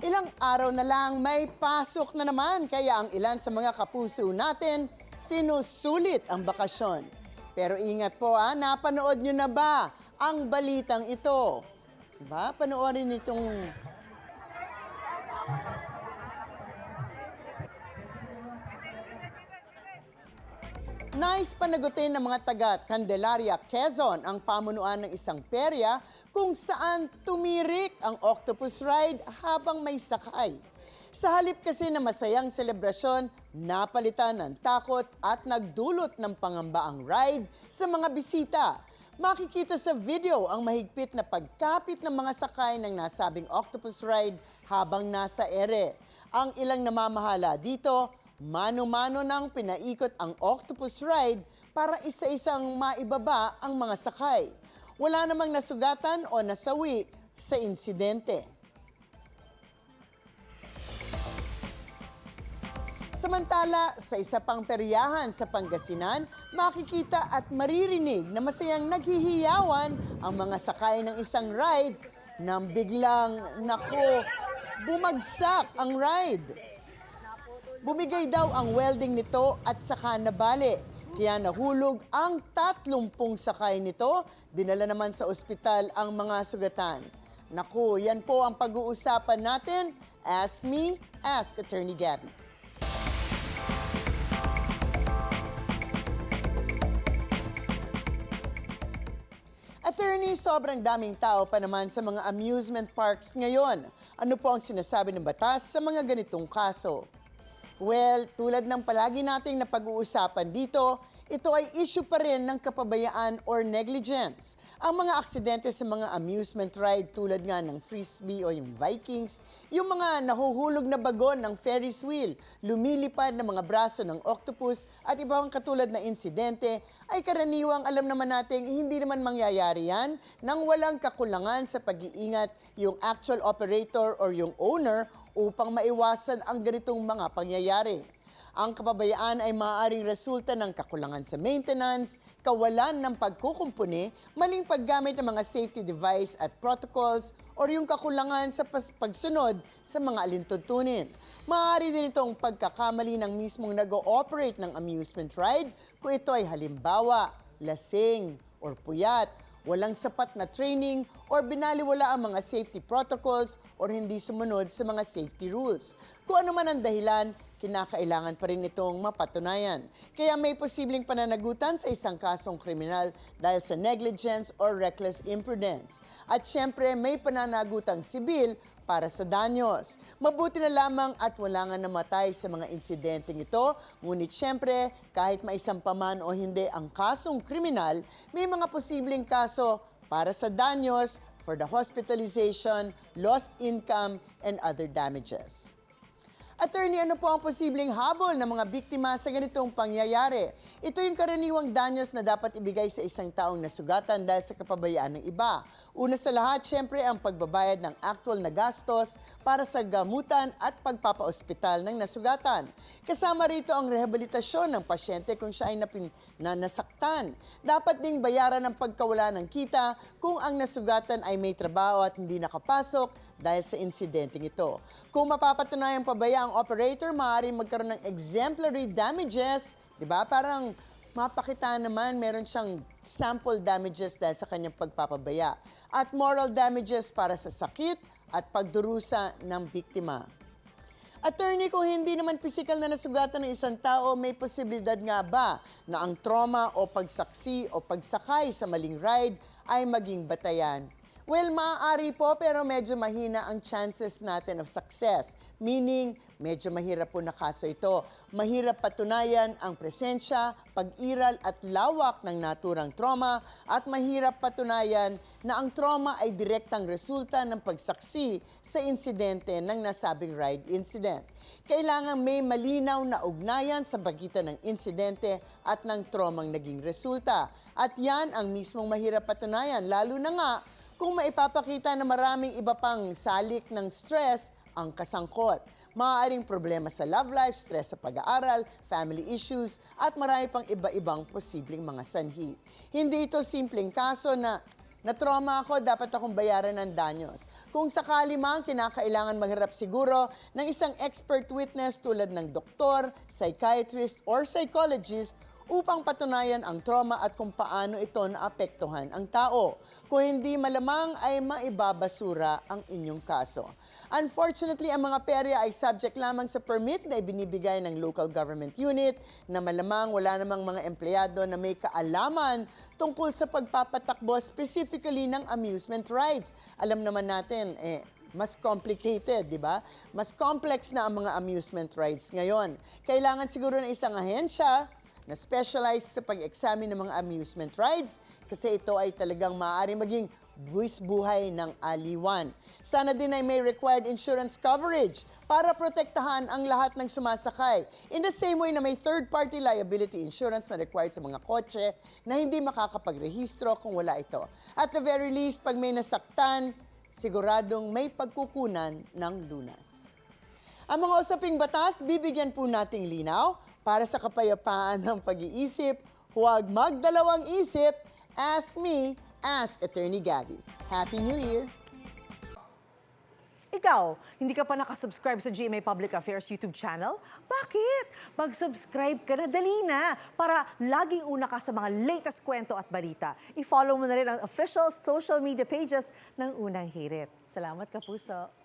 Ilang araw na lang may pasok na naman kaya ang ilan sa mga kapuso natin sinusulit ang bakasyon. Pero ingat po napanood nyo na ba ang balitang ito? Diba? Panoorin itong nais panagutin ng mga taga Candelaria, Quezon ang pamunuan ng isang perya kung saan tumirik ang octopus ride habang may sakay. Sa halip kasi na masayang selebrasyon, napalitan ng takot at nagdulot ng pangamba ang ride sa mga bisita. Makikita sa video ang mahigpit na pagkapit ng mga sakay ng nasabing octopus ride habang nasa ere. Ang ilang namamahala dito, mano-mano nang pinaikot ang octopus ride para isa-isang maibaba ang mga sakay. Wala namang nasugatan o nasawi sa insidente. Samantala, sa isa pang peryahan sa Pangasinan, makikita at maririnig na masayang naghihiyawan ang mga sakay ng isang ride nang biglang, bumagsak ang ride. Bumigay daw ang welding nito at saka nabali. Kaya nahulog ang 30 sakay nito. Dinala naman sa ospital ang mga sugatan. Naku, yan po ang pag-uusapan natin. Ask me, ask Attorney Gabby. Attorney, sobrang daming tao pa naman sa mga amusement parks ngayon. Ano po ang sinasabi ng batas sa mga ganitong kaso? Well, tulad ng palagi nating napag-uusapan dito, ito ay issue pa rin ng kapabayaan or negligence. Ang mga aksidente sa mga amusement ride tulad nga ng Frisbee o yung Vikings, yung mga nahuhulog na bagon ng Ferris wheel, lumilipad na mga braso ng octopus at ibang katulad na insidente, ay karaniwang alam naman natin hindi naman mangyayari yan nang walang kakulangan sa pag-iingat yung actual operator or yung owner upang maiwasan ang ganitong mga pangyayari. Ang kapabayaan ay maaaring resulta ng kakulangan sa maintenance, kawalan ng pagkukumpuni, maling paggamit ng mga safety device at protocols, o yung kakulangan sa pagsunod sa mga alintuntunin. Maaari din itong pagkakamali ng mismong nag-ooperate ng amusement ride kung ito ay halimbawa, lasing or puyat, walang sapat na training or binaliwala ang mga safety protocols or hindi sumunod sa mga safety rules. Kung ano man ang dahilan, kinakailangan pa rin itong mapatunayan. Kaya may posibleng pananagutan sa isang kasong kriminal dahil sa negligence or reckless imprudence. At syempre, may pananagutang sibil para sa danyos. Mabuti na lamang at wala nga namatay sa mga insidenteng ito, ngunit syempre, kahit maisampa man o hindi ang kasong kriminal, may mga posibleng kaso para sa danyos, for the hospitalization, lost income, and other damages. Attorney, ano po ang posibleng habol ng mga biktima sa ganitong pangyayari? Ito yung karaniwang danyos na dapat ibigay sa isang taong nasugatan dahil sa kapabayaan ng iba. Una sa lahat, syempre ang pagbabayad ng actual na gastos para sa gamutan at pagpapaospital ng nasugatan. Kasama rito ang rehabilitasyon ng pasyente kung siya ay nasaktan. Dapat ding bayaran ang pagkawala ng kita kung ang nasugatan ay may trabaho at hindi nakapasok dahil sa insidenteng ito. Kung mapapatunayang pabaya ang operator, maaaring magkaroon ng exemplary damages, di ba? Parang mapakita naman meron siyang sample damages dahil sa kanyang pagpapabaya. At moral damages para sa sakit at pagdurusa ng biktima. Attorney, kung hindi naman pisikal na nasugatan ng isang tao, may posibilidad nga ba na ang trauma o pagsaksi o pagsakay sa maling ride ay maging batayan? Well, maaari po pero medyo mahina ang chances natin of success. Meaning, medyo mahirap po na kaso ito. Mahirap patunayan ang presensya, pag-iral at lawak ng naturang trauma at mahirap patunayan na ang trauma ay direktang resulta ng pagsaksi sa insidente ng nasabing ride incident. Kailangan may malinaw na ugnayan sa pagitan ng insidente at ng traumang naging resulta. At yan ang mismong mahirap patunayan, lalo na nga kung maipapakita na maraming iba pang salik ng stress ang kasangkot. Maaaring problema sa love life, stress sa pag-aaral, family issues, at marami pang iba-ibang posibleng mga sanhi. Hindi ito simpleng kaso na Na-trauma ako, dapat akong bayaran ng danyos. Kung sakali man, kinakailangan maghirap siguro ng isang expert witness tulad ng doktor, psychiatrist, or psychologist upang patunayan ang trauma at kung paano ito naapektuhan ang tao. Kung hindi, malamang ay maibabasura ang inyong kaso. Unfortunately, ang mga perya ay subject lamang sa permit na ibinibigay ng local government unit na malamang wala namang mga empleyado na may kaalaman tungkol sa pagpapatakbo specifically ng amusement rides. Alam naman natin, mas complicated, di ba? Mas complex na ang mga amusement rides ngayon. Kailangan siguro ng isang ahensya na specialized sa pag-examine ng mga amusement rides kasi ito ay talagang maaari maging buwis buhay ng aliwan. Sana din ay may required insurance coverage para protektahan ang lahat ng sumasakay. In the same way na may third-party liability insurance na required sa mga kotse na hindi makakapagrehistro kung wala ito. At the very least, pag may nasaktan, siguradong may pagkukunan ng lunas. Ang mga usaping batas, bibigyan po nating linaw para sa kapayapaan ng pag-iisip. Huwag magdalawang isip. Ask me, ask Attorney Gabby. Happy New Year! Ikaw, hindi ka pa nakasubscribe sa GMA Public Affairs YouTube channel? Bakit? Mag-subscribe ka na, dali na, para laging una ka sa mga latest kwento at balita. I-follow mo na rin ang official social media pages ng Unang Hirit. Salamat, Kapuso.